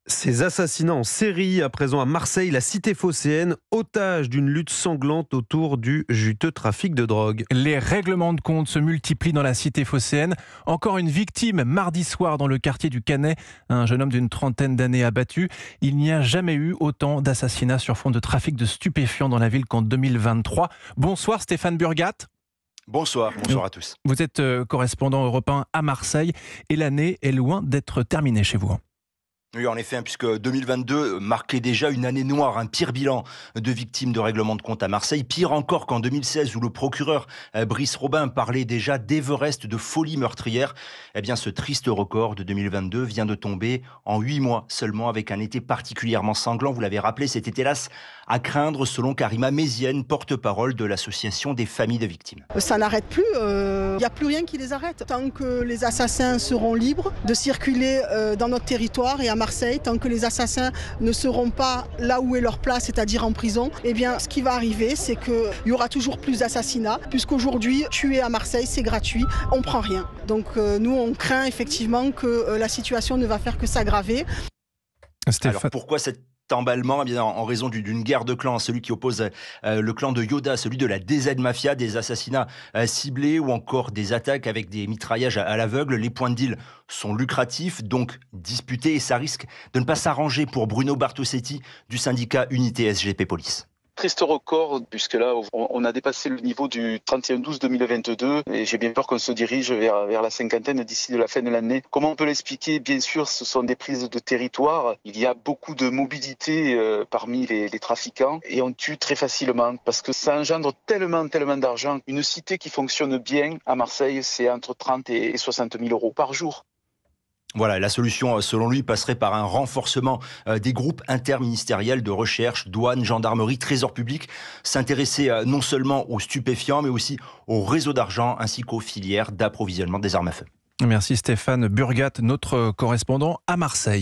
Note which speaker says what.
Speaker 1: Ces assassinats en série, à présent à Marseille, la cité phocéenne, otage d'une lutte sanglante autour du juteux trafic de drogue.
Speaker 2: Les règlements de compte se multiplient dans la cité phocéenne. Encore une victime mardi soir dans le quartier du Canet. Un jeune homme d'une trentaine d'années abattu. Il n'y a jamais eu autant d'assassinats sur fond de trafic de stupéfiants dans la ville qu'en 2023. Bonsoir Stéphane Burgat.
Speaker 3: Bonsoir à tous.
Speaker 2: Vous êtes correspondant européen à Marseille et l'année est loin d'être terminée chez vous.
Speaker 3: Oui, en effet, puisque 2022 marquait déjà une année noire, un pire bilan de victimes de règlement de compte à Marseille. Pire encore qu'en 2016, où le procureur Brice Robin parlait déjà d'Everest, de folie meurtrière. Eh bien, ce triste record de 2022 vient de tomber en 8 mois seulement, avec un été particulièrement sanglant. Vous l'avez rappelé, c'était hélas à craindre, selon Karima Mézienne, porte-parole de l'association des familles de victimes.
Speaker 4: Ça n'arrête plus, il n'y a plus rien qui les arrête. Tant que les assassins seront libres de circuler dans notre territoire et à Marseille, tant que les assassins ne seront pas là où est leur place, c'est-à-dire en prison, eh bien, ce qui va arriver, c'est qu'il y aura toujours plus d'assassinats, puisqu'aujourd'hui, tuer à Marseille, c'est gratuit, on ne prend rien. Donc nous, on craint effectivement que la situation ne va faire que s'aggraver.
Speaker 3: Alors pourquoi cet emballement? Eh bien, en raison d'une guerre de clans, celui qui oppose le clan de Yoda, celui de la DZ Mafia, des assassinats ciblés ou encore des attaques avec des mitraillages à l'aveugle. Les points de deal sont lucratifs, donc disputés, et ça risque de ne pas s'arranger pour Bruno Bartosetti du syndicat Unité SGP Police.
Speaker 5: Triste record, puisque là, on a dépassé le niveau du 31-12-2022 et j'ai bien peur qu'on se dirige vers la cinquantaine d'ici de la fin de l'année. Comment on peut l'expliquer? Bien sûr, ce sont des prises de territoire. Il y a beaucoup de mobilité parmi les trafiquants et on tue très facilement parce que ça engendre tellement d'argent. Une cité qui fonctionne bien à Marseille, c'est entre 30 et 60 000 euros par jour.
Speaker 3: Voilà, la solution, selon lui, passerait par un renforcement des groupes interministériels de recherche, douane, gendarmerie, trésor public, s'intéresser non seulement aux stupéfiants, mais aussi aux réseaux d'argent, ainsi qu'aux filières d'approvisionnement des armes à feu.
Speaker 2: Merci Stéphane Burgat, notre correspondant à Marseille.